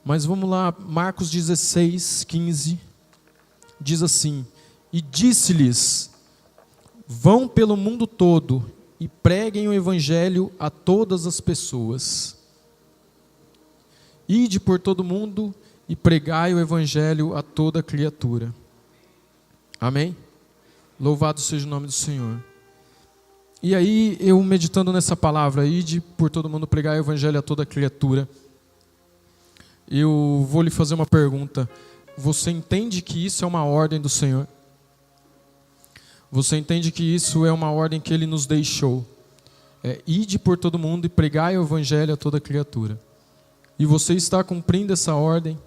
Mas vamos lá, Marcos 16, 15, diz assim: E disse-lhes: Vão pelo mundo todo e preguem o evangelho a todas as pessoas. Ide por todo mundo e pregai o evangelho a toda criatura. Amém? Louvado seja o nome do Senhor. E aí, eu meditando nessa palavra, ide por todo mundo pregar o evangelho a toda criatura, eu vou lhe fazer uma pergunta. Você entende que isso é uma ordem do Senhor? Você entende que isso é uma ordem que Ele nos deixou? Ide por todo mundo e pregai o evangelho a toda criatura. E você está cumprindo essa ordem?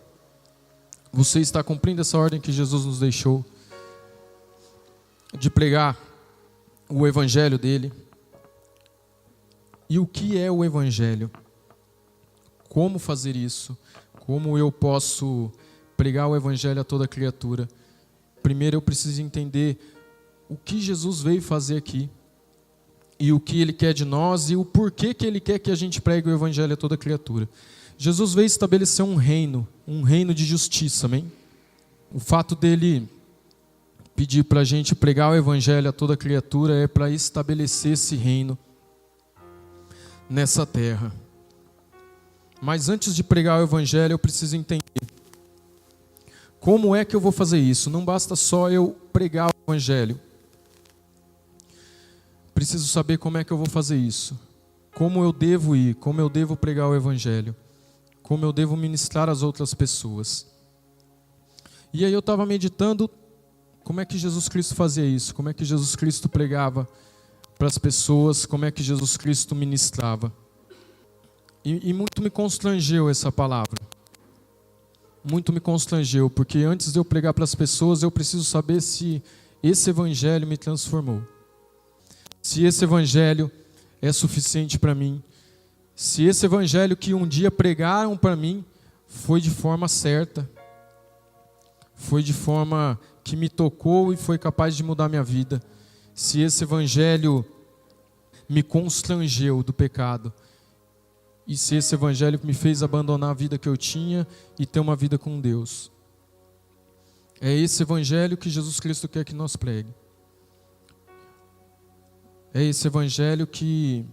Você está cumprindo essa ordem que Jesus nos deixou? De pregar o evangelho dele. E o que é o evangelho? Como fazer isso? Como eu posso pregar o evangelho a toda criatura? Primeiro eu preciso entender o que Jesus veio fazer aqui, e o que Ele quer de nós, e o porquê que Ele quer que a gente pregue o evangelho a toda criatura. Jesus veio estabelecer um reino de justiça, amém? O fato dele pedir para a gente pregar o evangelho a toda criatura é para estabelecer esse reino nessa terra. Mas antes de pregar o evangelho, eu preciso entender como é que eu vou fazer isso. Não basta só eu pregar o evangelho. Preciso saber como é que eu vou fazer isso. Como eu devo ir, como eu devo pregar o evangelho. Como eu devo ministrar às outras pessoas. E aí eu estava meditando como é que Jesus Cristo fazia isso, como é que Jesus Cristo pregava para as pessoas, como é que Jesus Cristo ministrava. E muito me constrangeu essa palavra. Muito me constrangeu, porque antes de eu pregar para as pessoas, eu preciso saber se esse evangelho me transformou. Se esse evangelho é suficiente para mim. Se esse evangelho que um dia pregaram para mim foi de forma certa. Foi de forma que me tocou e foi capaz de mudar minha vida. Se esse evangelho me constrangeu do pecado. E se esse evangelho me fez abandonar a vida que eu tinha e ter uma vida com Deus. É esse evangelho que Jesus Cristo quer que nós pregue. É esse evangelho que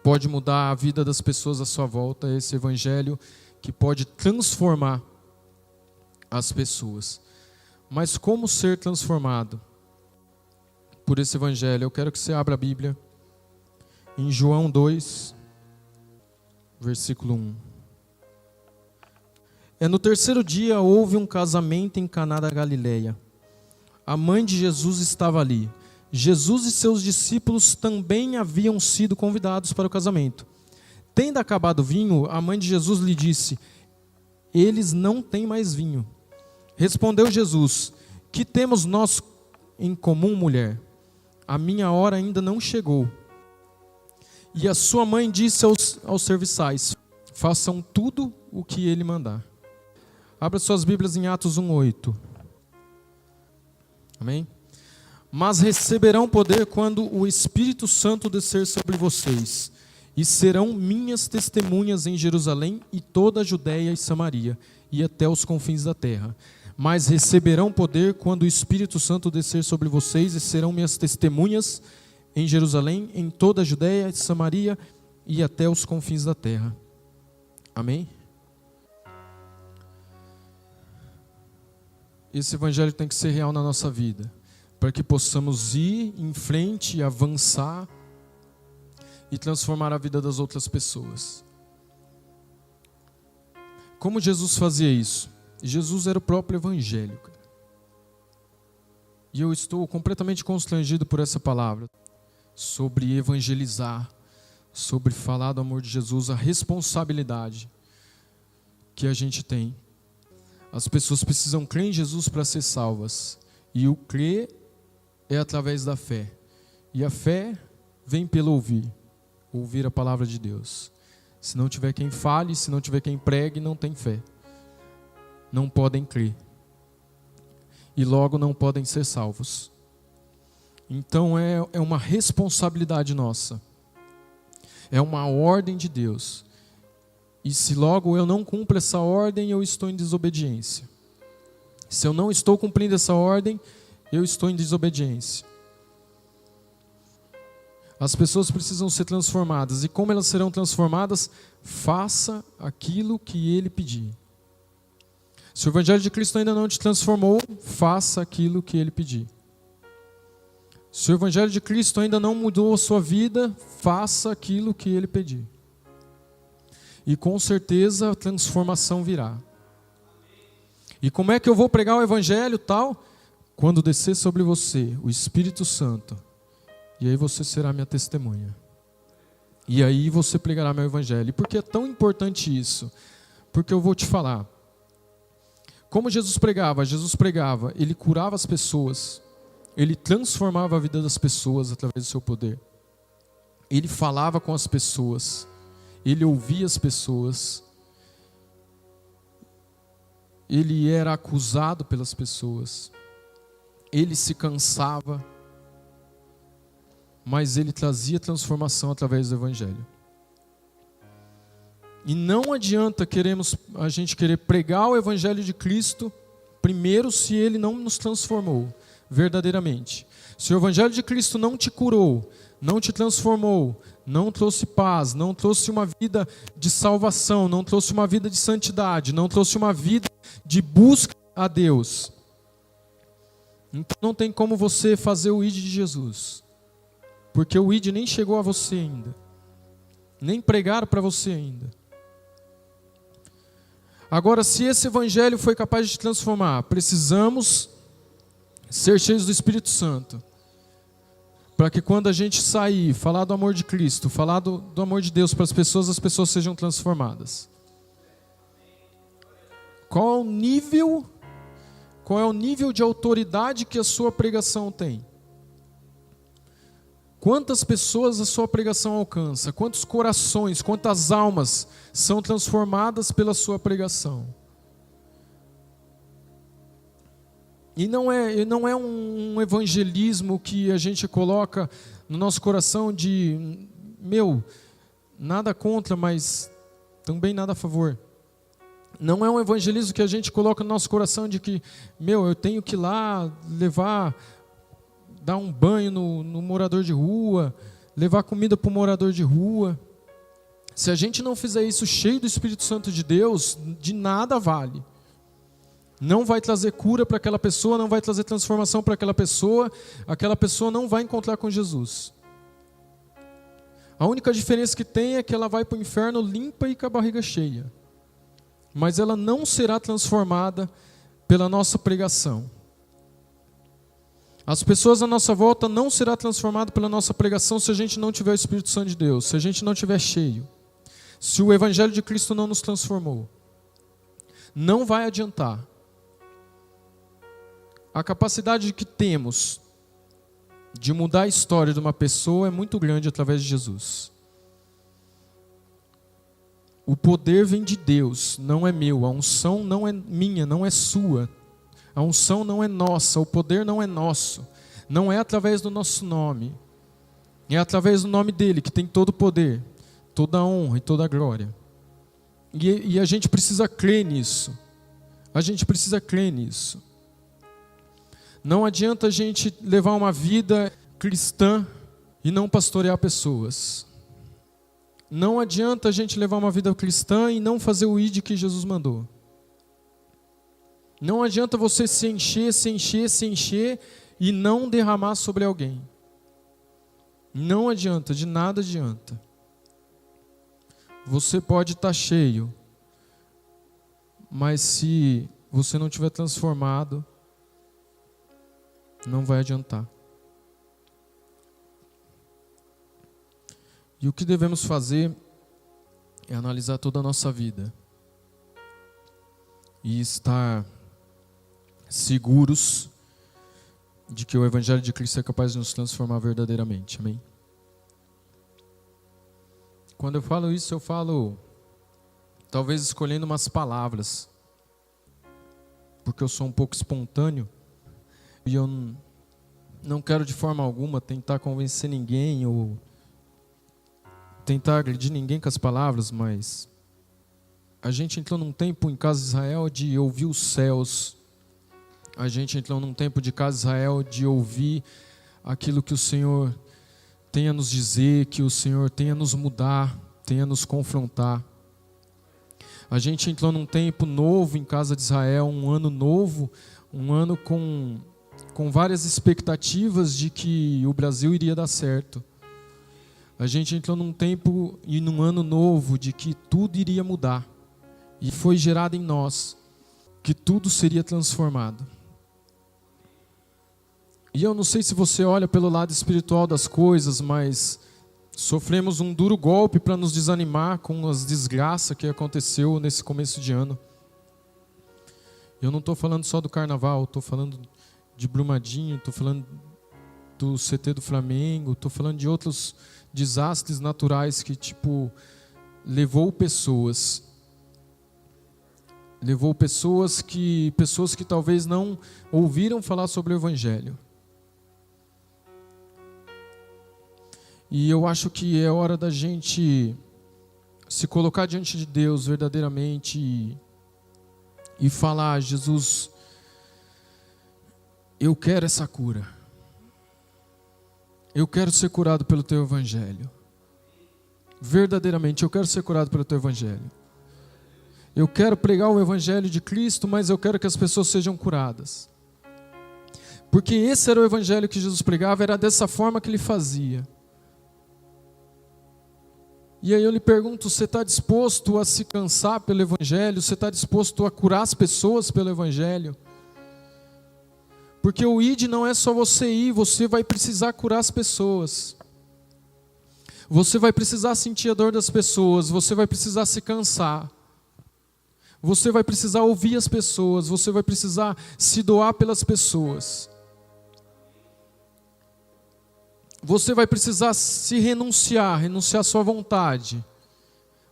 pode mudar a vida das pessoas à sua volta. É esse evangelho que pode transformar as pessoas. Mas como ser transformado por esse evangelho? Eu quero que você abra a Bíblia em João 2, versículo 1. No terceiro dia houve um casamento em Caná da Galileia. A mãe de Jesus estava ali. Jesus e seus discípulos também haviam sido convidados para o casamento. Tendo acabado o vinho, a mãe de Jesus lhe disse: Eles não têm mais vinho. Respondeu Jesus: Que temos nós em comum, mulher? A minha hora ainda não chegou. E a sua mãe disse aos serviçais: Façam tudo o que ele mandar. Abra suas Bíblias em Atos 1:8. Amém? Mas receberão poder quando o Espírito Santo descer sobre vocês, e serão minhas testemunhas em Jerusalém e toda a Judéia e Samaria, e até os confins da terra. Mas receberão poder quando o Espírito Santo descer sobre vocês, e serão minhas testemunhas em Jerusalém, em toda a Judéia e Samaria, e até os confins da terra. Amém? Esse evangelho tem que ser real na nossa vida, para que possamos ir em frente, avançar e transformar a vida das outras pessoas. Como Jesus fazia isso? Jesus era o próprio evangelho. E eu estou completamente constrangido por essa palavra, sobre evangelizar, sobre falar do amor de Jesus, a responsabilidade que a gente tem. As pessoas precisam crer em Jesus para ser salvas. E o crer é através da fé. E a fé vem pelo ouvir a palavra de Deus. Se não tiver quem fale, se não tiver quem pregue, não tem fé. Não podem crer. E logo não podem ser salvos. Então é uma responsabilidade nossa. É uma ordem de Deus. E se logo eu não cumpro essa ordem, eu estou em desobediência. Se eu não estou cumprindo essa ordem, eu estou em desobediência. As pessoas precisam ser transformadas. E como elas serão transformadas? Faça aquilo que Ele pedir. Se o Evangelho de Cristo ainda não te transformou, faça aquilo que Ele pedir. Se o Evangelho de Cristo ainda não mudou a sua vida, faça aquilo que Ele pedir. E com certeza a transformação virá. E como é que eu vou pregar o Evangelho tal? Quando descer sobre você o Espírito Santo, e aí você será minha testemunha. E aí você pregará meu Evangelho. E por que é tão importante isso? Porque eu vou te falar. Como Jesus pregava, Ele curava as pessoas, Ele transformava a vida das pessoas através do seu poder. Ele falava com as pessoas, Ele ouvia as pessoas, Ele era acusado pelas pessoas, Ele se cansava, mas Ele trazia transformação através do Evangelho. E não adianta a gente querer pregar o Evangelho de Cristo, primeiro, se Ele não nos transformou verdadeiramente. Se o Evangelho de Cristo não te curou, não te transformou, não trouxe paz, não trouxe uma vida de salvação, não trouxe uma vida de santidade, não trouxe uma vida de busca a Deus, então não tem como você fazer o ID de Jesus, porque o ID nem chegou a você ainda, nem pregaram para você ainda. Agora, se esse Evangelho foi capaz de te transformar, precisamos ser cheios do Espírito Santo, para que quando a gente sair, falar do amor de Cristo, falar do amor de Deus para as pessoas sejam transformadas. Qual é o nível de autoridade que a sua pregação tem? Quantas pessoas a sua pregação alcança? Quantos corações, quantas almas são transformadas pela sua pregação? E não é um evangelismo que a gente coloca no nosso coração de, nada contra, mas também nada a favor. Não é um evangelismo que a gente coloca no nosso coração de que, eu tenho que ir lá dar um banho no morador de rua, levar comida para o morador de rua. Se a gente não fizer isso cheio do Espírito Santo de Deus, de nada vale. Não vai trazer cura para aquela pessoa, não vai trazer transformação para aquela pessoa não vai encontrar com Jesus. A única diferença que tem é que ela vai para o inferno limpa e com a barriga cheia. Mas ela não será transformada pela nossa pregação. As pessoas à nossa volta não serão transformadas pela nossa pregação se a gente não tiver o Espírito Santo de Deus, se a gente não tiver cheio. Se o Evangelho de Cristo não nos transformou, não vai adiantar. A capacidade que temos de mudar a história de uma pessoa é muito grande através de Jesus. O poder vem de Deus, não é meu. A unção não é minha, não é sua. A unção não é nossa, o poder não é nosso. Não é através do nosso nome. É através do nome dele que tem todo o poder, toda a honra e toda a glória. E a gente precisa crer nisso. A gente precisa crer nisso. Não adianta a gente levar uma vida cristã e não pastorear pessoas. Não adianta a gente levar uma vida cristã e não fazer o ID que Jesus mandou. Não adianta você se encher e não derramar sobre alguém. Não adianta, de nada adianta. Você pode estar cheio, mas se você não tiver transformado, não vai adiantar. E o que devemos fazer é analisar toda a nossa vida e estar seguros de que o Evangelho de Cristo é capaz de nos transformar verdadeiramente. Amém? Quando eu falo isso, eu falo talvez escolhendo umas palavras, porque eu sou um pouco espontâneo e eu não quero de forma alguma tentar convencer ninguém ou tentar agredir ninguém com as palavras, mas A gente entrou num tempo em Casa de Israel de ouvir os céus. A gente entrou num tempo de Casa de Israel de ouvir aquilo que o Senhor tem a nos dizer, que o Senhor tem a nos mudar, tem a nos confrontar. A gente entrou num tempo novo em Casa de Israel, um ano novo, um ano com várias expectativas de que o Brasil iria dar certo. A gente entrou num tempo e num ano novo de que tudo iria mudar. E foi gerado em nós que tudo seria transformado. E eu não sei se você olha pelo lado espiritual das coisas, mas sofremos um duro golpe para nos desanimar com as desgraças que aconteceu nesse começo de ano. Eu não estou falando só do carnaval, estou falando de Brumadinho, estou falando do CT do Flamengo, estou falando de outros desastres naturais que, levou pessoas que talvez não ouviram falar sobre o Evangelho. E eu acho que é hora da gente se colocar diante de Deus verdadeiramente e falar: Jesus, eu quero essa cura. Eu quero ser curado pelo Teu Evangelho. Verdadeiramente, eu quero ser curado pelo Teu Evangelho. Eu quero pregar o Evangelho de Cristo, mas eu quero que as pessoas sejam curadas. Porque esse era o Evangelho que Jesus pregava, era dessa forma que Ele fazia. E aí eu lhe pergunto, você está disposto a se cansar pelo Evangelho? Você está disposto a curar as pessoas pelo Evangelho? Porque o ID não é só você ir, você vai precisar curar as pessoas. Você vai precisar sentir a dor das pessoas, você vai precisar se cansar. Você vai precisar ouvir as pessoas, você vai precisar se doar pelas pessoas. Você vai precisar se renunciar à sua vontade.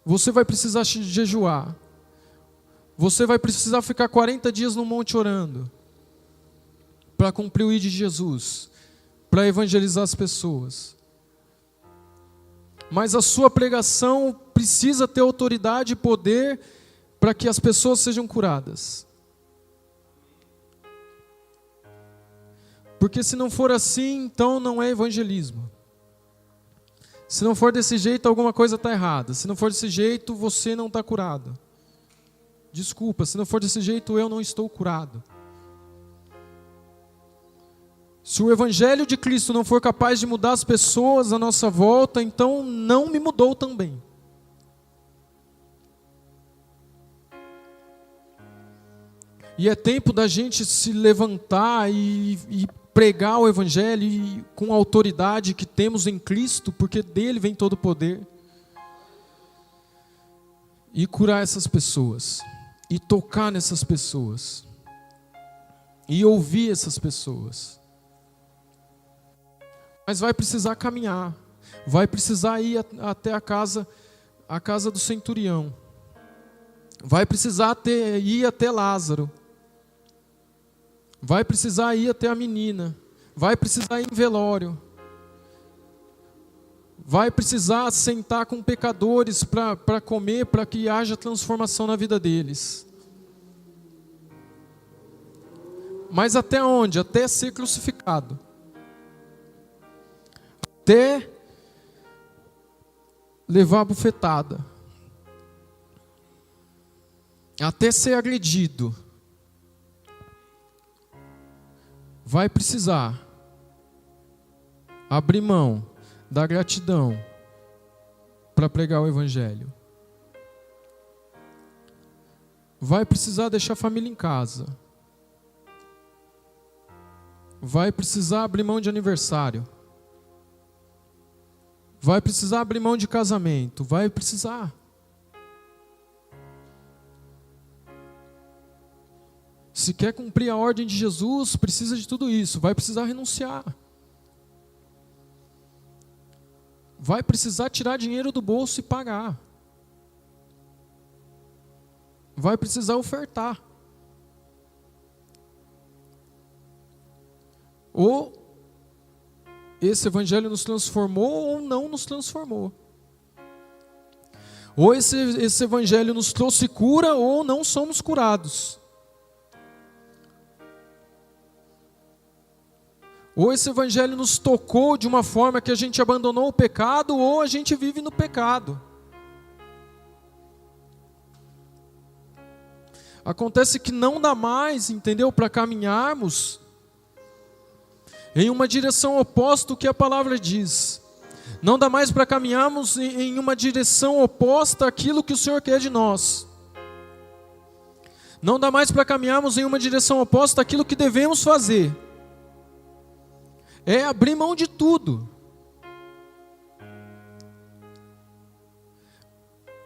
Você vai precisar jejuar. Você vai precisar ficar 40 dias no monte orando para cumprir o ID de Jesus, para evangelizar as pessoas. Mas a sua pregação precisa ter autoridade e poder para que as pessoas sejam curadas. Porque se não for assim, então não é evangelismo. Se não for desse jeito, alguma coisa está errada. Se não for desse jeito, você não está curado. Desculpa, se não for desse jeito, eu não estou curado. Se o Evangelho de Cristo não for capaz de mudar as pessoas à nossa volta, então não me mudou também. E é tempo da gente se levantar e pregar o Evangelho com a autoridade que temos em Cristo, porque dele vem todo o poder. E curar essas pessoas. E tocar nessas pessoas. E ouvir essas pessoas. Mas vai precisar caminhar. Vai precisar ir até a casa do centurião. Vai precisar ir até Lázaro. Vai precisar ir até a menina. Vai precisar ir em velório. Vai precisar sentar com pecadores para comer, para que haja transformação na vida deles. Mas até onde? Até ser crucificado. Até levar a bufetada. Até ser agredido. Vai precisar abrir mão da gratidão para pregar o Evangelho. Vai precisar deixar a família em casa. Vai precisar abrir mão de aniversário. Vai precisar abrir mão de casamento. Vai precisar. Se quer cumprir a ordem de Jesus, precisa de tudo isso. Vai precisar renunciar. Vai precisar tirar dinheiro do bolso e pagar. Vai precisar ofertar. Ou esse Evangelho nos transformou ou não nos transformou. Ou esse evangelho nos trouxe cura, ou não somos curados. Ou esse evangelho nos tocou de uma forma que a gente abandonou o pecado, ou a gente vive no pecado. Acontece que não dá mais, entendeu? Para caminharmos em uma direção oposta ao que a palavra diz. Não dá mais para caminharmos em uma direção oposta àquilo que o Senhor quer de nós. Não dá mais para caminharmos em uma direção oposta àquilo que devemos fazer. É abrir mão de tudo.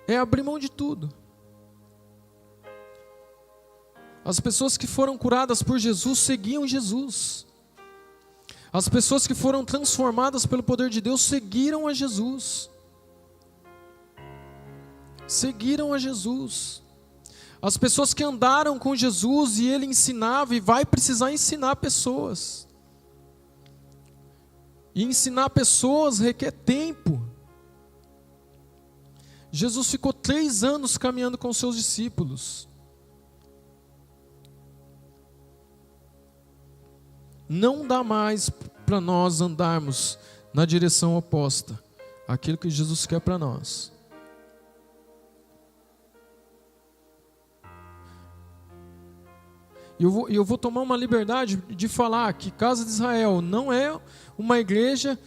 É abrir mão de tudo. As pessoas que foram curadas por Jesus seguiam Jesus. As pessoas que foram transformadas pelo poder de Deus seguiram a Jesus. Seguiram a Jesus. As pessoas que andaram com Jesus e Ele ensinava e vai precisar ensinar pessoas. E ensinar pessoas requer tempo. Jesus ficou 3 anos caminhando com seus discípulos. Não dá mais para nós andarmos na direção oposta àquilo que Jesus quer para nós. Eu vou tomar uma liberdade de falar que Casa de Israel não é uma igreja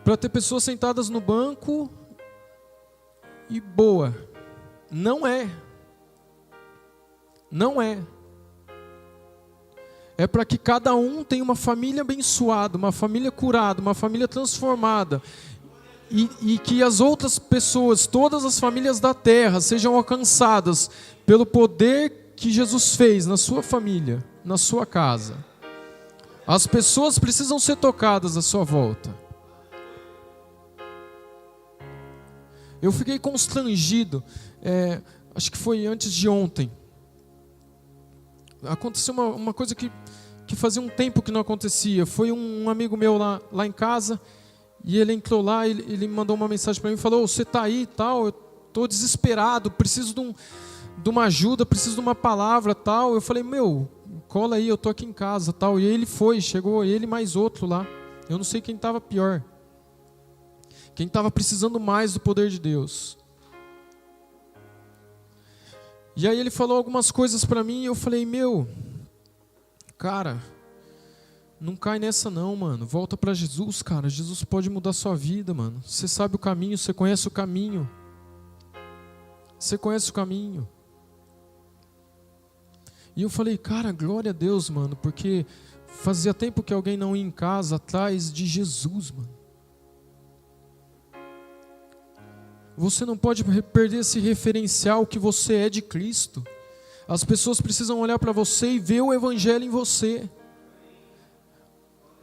para ter pessoas sentadas no banco e boa. Não é. Não é. É para que cada um tenha uma família abençoada, uma família curada, uma família transformada. E que as outras pessoas, todas as famílias da terra, sejam alcançadas pelo poder que Jesus fez na sua família, na sua casa. As pessoas precisam ser tocadas à sua volta. Eu fiquei constrangido, acho que foi antes de ontem. Aconteceu uma coisa que fazia um tempo que não acontecia. Foi um amigo meu lá em casa, e ele entrou lá, ele me mandou uma mensagem para mim, falou: você está aí e tal, eu estou desesperado, preciso de uma ajuda, preciso de uma palavra tal. Eu falei: meu, cola aí, eu estou aqui em casa tal. E ele chegou ele mais outro lá. Eu não sei quem estava pior, quem estava precisando mais do poder de Deus. E aí ele falou algumas coisas para mim e eu falei: meu, cara, não cai nessa não, mano. Volta para Jesus, cara. Jesus pode mudar sua vida, mano. Você sabe o caminho, você conhece o caminho. Você conhece o caminho. E eu falei: cara, glória a Deus, mano, porque fazia tempo que alguém não ia em casa atrás de Jesus, mano. Você não pode perder esse referencial que você é de Cristo. As pessoas precisam olhar para você e ver o Evangelho em você.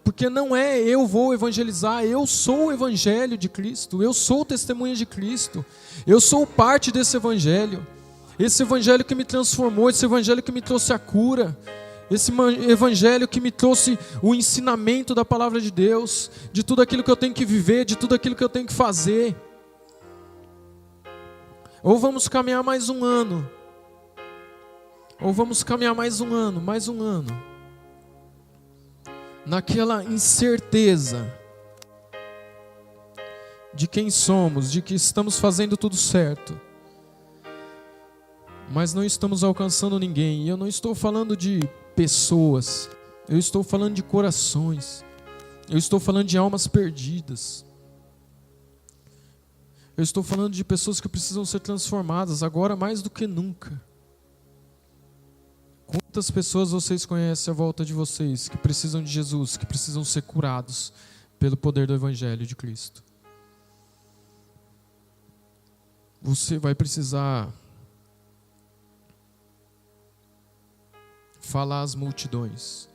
Porque não é eu vou evangelizar, eu sou o Evangelho de Cristo. Eu sou testemunha de Cristo. Eu sou parte desse Evangelho. Esse Evangelho que me transformou, esse Evangelho que me trouxe a cura. Esse Evangelho que me trouxe o ensinamento da Palavra de Deus. De tudo aquilo que eu tenho que viver, de tudo aquilo que eu tenho que fazer. Ou vamos caminhar mais um ano. Ou vamos caminhar mais um ano. Naquela incerteza de quem somos, de que estamos fazendo tudo certo, mas não estamos alcançando ninguém. E eu não estou falando de pessoas, eu estou falando de corações, eu estou falando de almas perdidas. Eu estou falando de pessoas que precisam ser transformadas agora mais do que nunca. Quantas pessoas vocês conhecem à volta de vocês que precisam de Jesus, que precisam ser curados pelo poder do Evangelho de Cristo? Você vai precisar falar às multidões,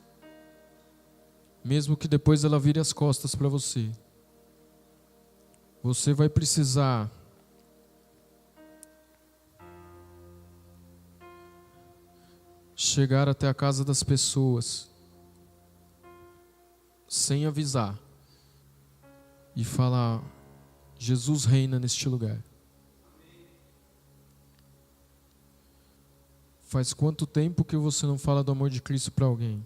mesmo que depois ela vire as costas para você. Você vai precisar chegar até a casa das pessoas sem avisar e falar: Jesus reina neste lugar. Faz quanto tempo que você não fala do amor de Cristo para alguém?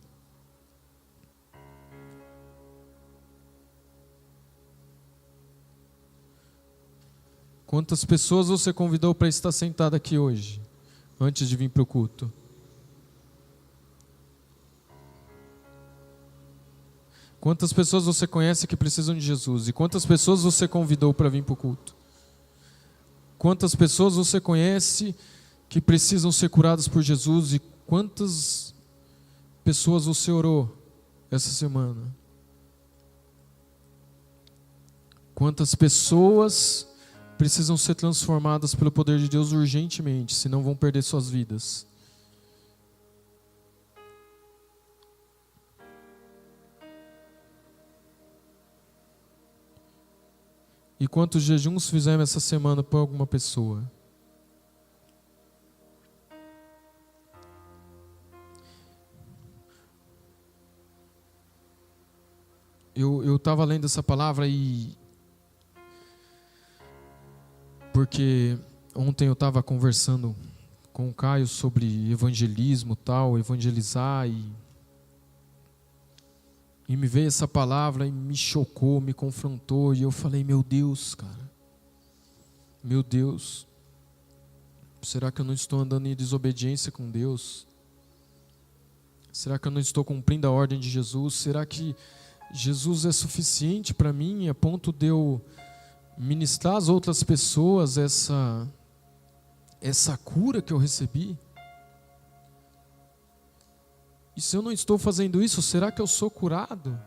Quantas pessoas você convidou para estar sentado aqui hoje, antes de vir para o culto? Quantas pessoas você conhece que precisam de Jesus? E quantas pessoas você convidou para vir para o culto? Quantas pessoas você conhece que precisam ser curadas por Jesus? E quantas pessoas você orou essa semana? Quantas pessoas precisam ser transformadas pelo poder de Deus urgentemente, senão vão perder suas vidas? E quantos jejuns fizemos essa semana por alguma pessoa? Eu estava lendo essa palavra porque ontem eu estava conversando com o Caio sobre evangelismo, evangelizar, e me veio essa palavra e me chocou, me confrontou, e eu falei, meu Deus, cara, meu Deus, será que eu não estou andando em desobediência com Deus? Será que eu não estou cumprindo a ordem de Jesus? Será que Jesus é suficiente para mim a ponto de eu ministrar às outras pessoas essa cura que eu recebi? E se eu não estou fazendo isso, será que eu sou curado?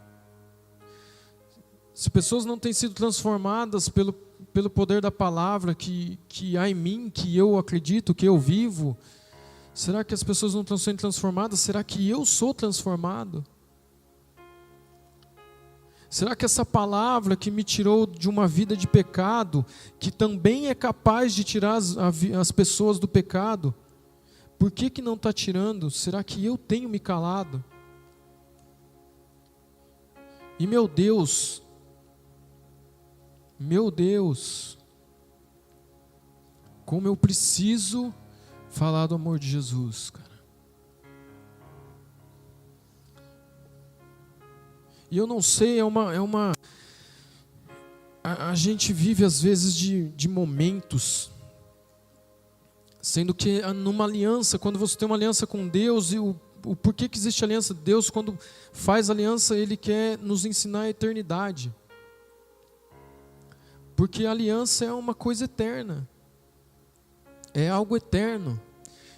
Se pessoas não têm sido transformadas pelo poder da palavra que há em mim, que eu acredito, que eu vivo, será que as pessoas não estão sendo transformadas? Será que eu sou transformado? Será que essa palavra que me tirou de uma vida de pecado, que também é capaz de tirar as pessoas do pecado, por que não está tirando? Será que eu tenho me calado? E meu Deus, como eu preciso falar do amor de Jesus, cara. E eu não sei, a gente vive às vezes de momentos, sendo que numa aliança, quando você tem uma aliança com Deus, e o porquê que existe aliança? Deus, quando faz aliança, Ele quer nos ensinar a eternidade. Porque a aliança é uma coisa eterna, é algo eterno.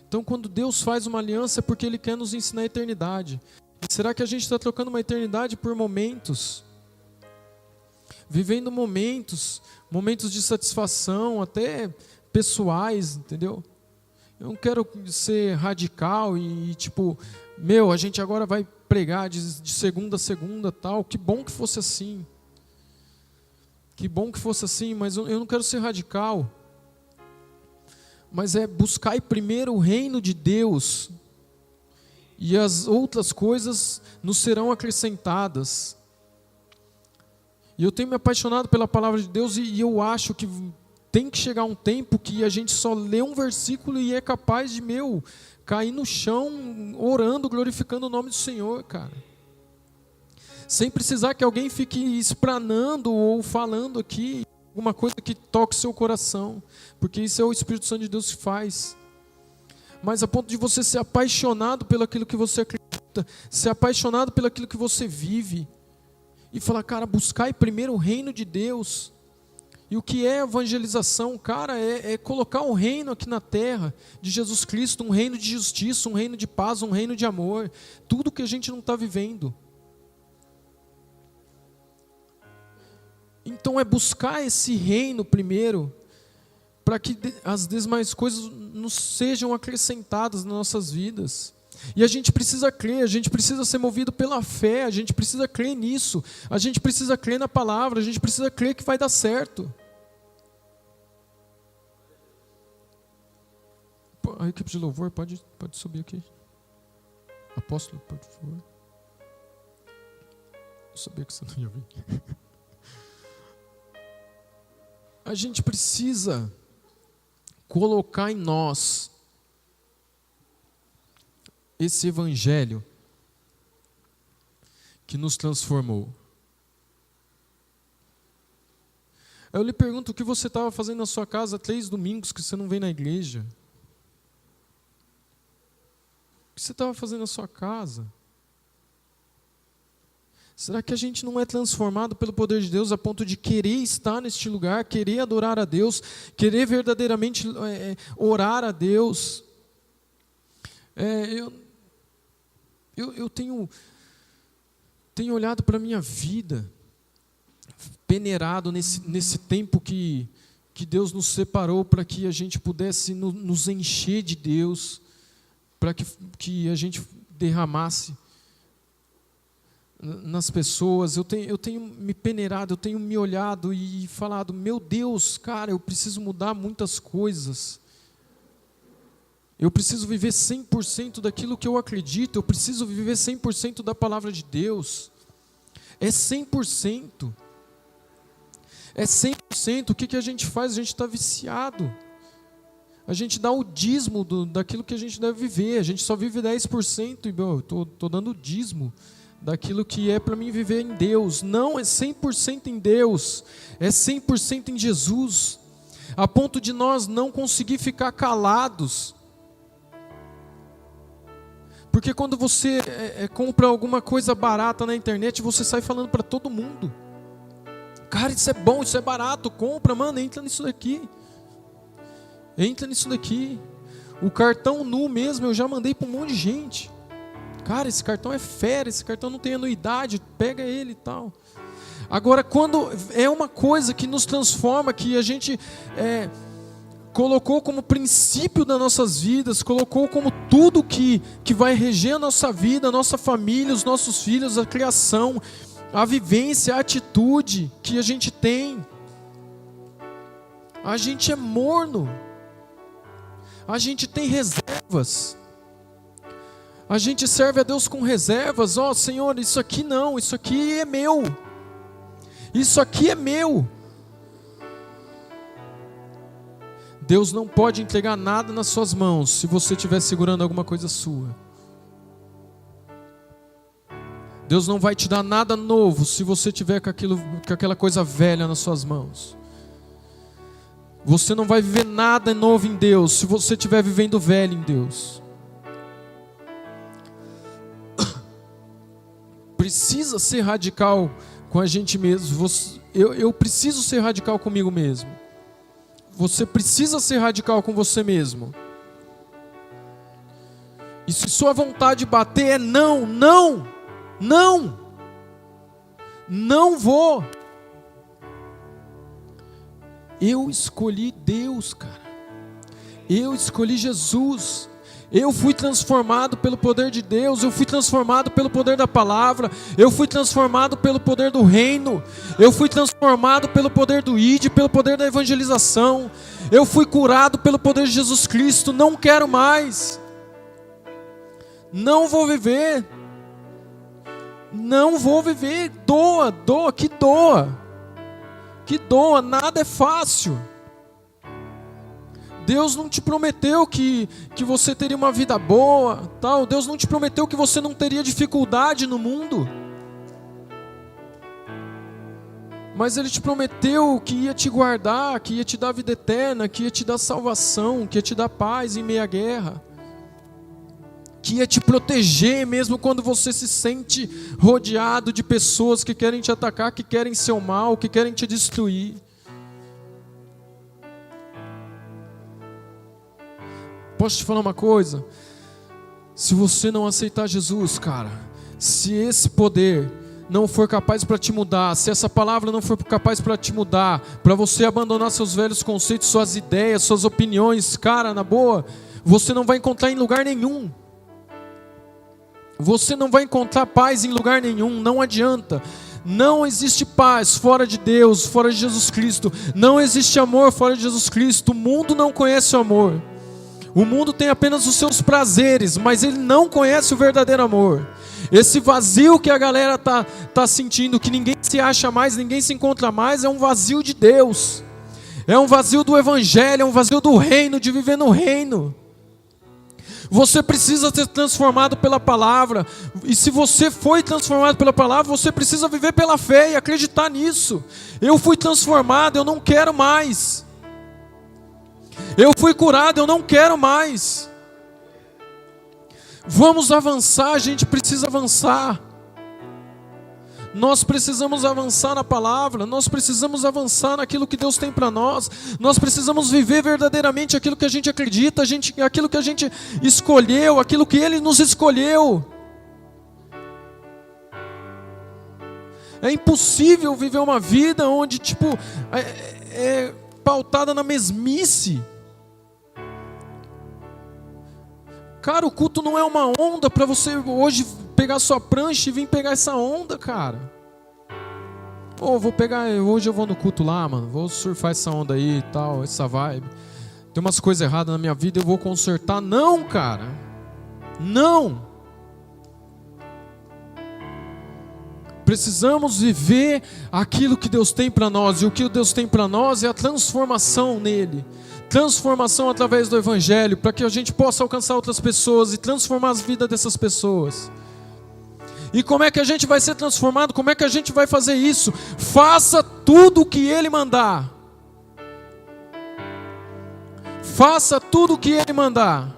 Então quando Deus faz uma aliança é porque Ele quer nos ensinar a eternidade. Será que a gente está trocando uma eternidade por momentos? Vivendo momentos de satisfação, até pessoais, entendeu? Eu não quero ser radical e a gente agora vai pregar de segunda a segunda, tal. Que bom que fosse assim. Que bom que fosse assim, mas eu não quero ser radical. Mas é buscar primeiro o reino de Deus, e as outras coisas nos serão acrescentadas. E eu tenho me apaixonado pela palavra de Deus, e eu acho que tem que chegar um tempo que a gente só lê um versículo e é capaz de, cair no chão, orando, glorificando o nome do Senhor, cara. Sem precisar que alguém fique esplanando ou falando aqui alguma coisa que toque o seu coração, porque isso é o Espírito Santo de Deus que faz. Mas a ponto de você ser apaixonado pelo aquilo que você acredita, ser apaixonado pelo aquilo que você vive, e falar, cara, buscai primeiro o reino de Deus. E o que é evangelização, cara, é colocar um reino aqui na terra, de Jesus Cristo, um reino de justiça, um reino de paz, um reino de amor, tudo que a gente não está vivendo. Então é buscar esse reino primeiro, para que as demais coisas nos sejam acrescentadas nas nossas vidas. E a gente precisa crer, a gente precisa ser movido pela fé, a gente precisa crer nisso, a gente precisa crer na palavra, a gente precisa crer que vai dar certo. A equipe de louvor pode subir aqui. Apóstolo, por favor. Eu sabia que você não ia vir. A gente precisa colocar em nós esse evangelho que nos transformou. Eu lhe pergunto, o que você estava fazendo na sua casa 3 domingos que você não vem na igreja? O que você estava fazendo na sua casa? Será que a gente não é transformado pelo poder de Deus a ponto de querer estar neste lugar, querer adorar a Deus, querer verdadeiramente orar a Deus? Eu tenho olhado para a minha vida, peneirado nesse tempo que Deus nos separou para que a gente pudesse nos encher de Deus, para que a gente derramasse nas pessoas. Eu tenho me peneirado, eu tenho me olhado e falado, meu Deus, cara, eu preciso mudar muitas coisas. Eu preciso viver 100% daquilo que eu acredito, eu preciso viver 100% da palavra de Deus. É 100%. É 100%. O que a gente faz? A gente está viciado. A gente dá o dízimo daquilo que a gente deve viver. A gente só vive 10% e eu estou dando o dízimo daquilo que é para mim viver em Deus. Não, é 100% em Deus. É 100% em Jesus. A ponto de nós não conseguir ficar calados. Porque quando você compra alguma coisa barata na internet, você sai falando para todo mundo. Cara, isso é bom, isso é barato, compra, mano, entra nisso daqui. Entra nisso daqui. O cartão Nu mesmo, eu já mandei para um monte de gente. Cara, esse cartão é fera, esse cartão não tem anuidade, pega ele e tal. Agora, quando é uma coisa que nos transforma, que a gente colocou como princípio das nossas vidas, colocou como tudo que vai reger a nossa vida, a nossa família, os nossos filhos, a criação, a vivência, a atitude que a gente tem. A gente é morno. A gente tem reservas. A gente serve a Deus com reservas. Ó, Senhor, isso aqui não, isso aqui é meu. Isso aqui é meu. Deus não pode entregar nada nas suas mãos se você estiver segurando alguma coisa sua. Deus não vai te dar nada novo se você estiver com aquela coisa velha nas suas mãos. Você não vai viver nada novo em Deus se você estiver vivendo velho em Deus. Precisa ser radical com a gente mesmo. Eu preciso ser radical comigo mesmo. Você precisa ser radical com você mesmo. E se sua vontade bater é não, não, não, não vou. Eu escolhi Deus, cara. Eu escolhi Jesus. Eu fui transformado pelo poder de Deus, eu fui transformado pelo poder da palavra, eu fui transformado pelo poder do reino, eu fui transformado pelo poder do ID, pelo poder da evangelização, eu fui curado pelo poder de Jesus Cristo. Não quero mais, não vou viver, doa, que doa, nada é fácil. Deus não te prometeu que você teria uma vida boa, tal. Deus não te prometeu que você não teria dificuldade no mundo. Mas Ele te prometeu que ia te guardar, que ia te dar vida eterna, que ia te dar salvação, que ia te dar paz em meio à guerra, que ia te proteger mesmo quando você se sente rodeado de pessoas que querem te atacar, que querem seu mal, que querem te destruir. Posso te falar uma coisa? Se você não aceitar Jesus, cara, se esse poder não for capaz para te mudar, se essa palavra não for capaz para te mudar, para você abandonar seus velhos conceitos, suas ideias, suas opiniões, cara, na boa, você não vai encontrar em lugar nenhum. Você não vai encontrar paz em lugar nenhum, não adianta. Não existe paz fora de Deus, fora de Jesus Cristo. Não existe amor fora de Jesus Cristo. O mundo não conhece o amor. O mundo tem apenas os seus prazeres, mas ele não conhece o verdadeiro amor. Esse vazio que a galera tá sentindo, que ninguém se acha mais, ninguém se encontra mais, é um vazio de Deus. É um vazio do Evangelho, é um vazio do reino, de viver no reino. Você precisa ser transformado pela palavra. E se você foi transformado pela palavra, você precisa viver pela fé e acreditar nisso. Eu fui transformado, eu não quero mais. Eu fui curado, eu não quero mais. Vamos avançar, a gente precisa avançar. Nós precisamos avançar na palavra, nós precisamos avançar naquilo que Deus tem para nós, nós precisamos viver verdadeiramente aquilo que a gente acredita, aquilo que a gente escolheu, aquilo que Ele nos escolheu. É impossível viver uma vida onde é pautada na mesmice. Cara, o culto não é uma onda para você hoje pegar sua prancha e vir pegar essa onda, cara. Hoje eu vou no culto lá, mano, vou surfar essa onda aí e tal, essa vibe. Tem umas coisas erradas na minha vida, eu vou consertar. Não, cara. Não. Precisamos viver aquilo que Deus tem para nós. E o que Deus tem para nós é a transformação nele. Transformação através do Evangelho, para que a gente possa alcançar outras pessoas e transformar as vidas dessas pessoas. E como é que a gente vai ser transformado? Como é que a gente vai fazer isso? Faça tudo o que Ele mandar. Faça tudo o que Ele mandar.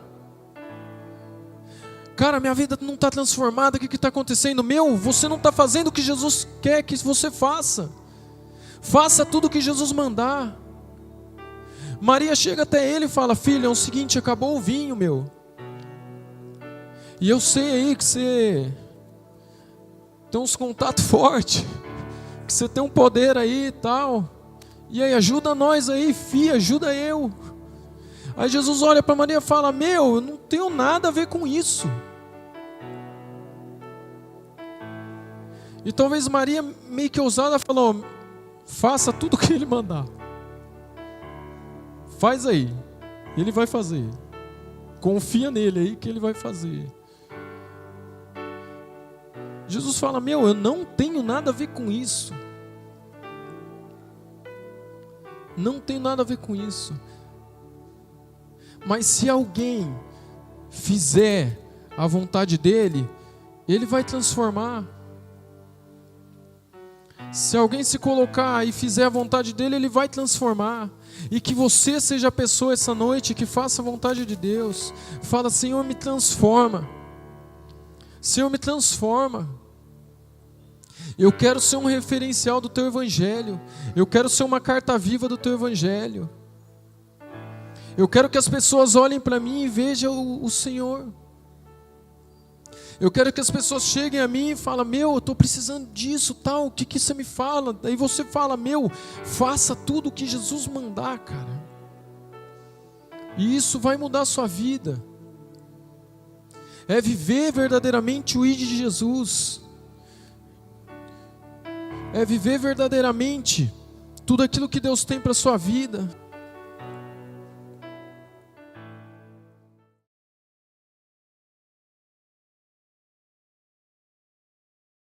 Cara, minha vida não está transformada, o que está acontecendo? Você não está fazendo o que Jesus quer que você faça. Faça tudo o que Jesus mandar. Maria chega até ele e fala: filho, é o seguinte, acabou o vinho, meu. E eu sei aí que você tem uns contatos fortes, que você tem um poder aí e tal. E aí, ajuda nós aí, filha, ajuda eu. Aí Jesus olha para Maria e fala: eu não tenho nada a ver com isso. E talvez Maria, meio que ousada, falou: faça tudo o que Ele mandar. Faz aí, Ele vai fazer. Confia nele aí que Ele vai fazer. Jesus fala: eu não tenho nada a ver com isso. Não tenho nada a ver com isso. Mas se alguém fizer a vontade dEle, Ele vai transformar. Se alguém se colocar e fizer a vontade dEle, Ele vai transformar. E que você seja a pessoa essa noite que faça a vontade de Deus. Fala: Senhor, me transforma. Senhor, me transforma. Eu quero ser um referencial do Teu Evangelho. Eu quero ser uma carta viva do Teu Evangelho. Eu quero que as pessoas olhem para mim e vejam o Senhor. Eu quero que as pessoas cheguem a mim e falem: eu estou precisando disso, tal, o que você me fala? Daí você fala: faça tudo o que Jesus mandar, cara. E isso vai mudar a sua vida. É viver verdadeiramente o ID de Jesus. É viver verdadeiramente tudo aquilo que Deus tem para a sua vida.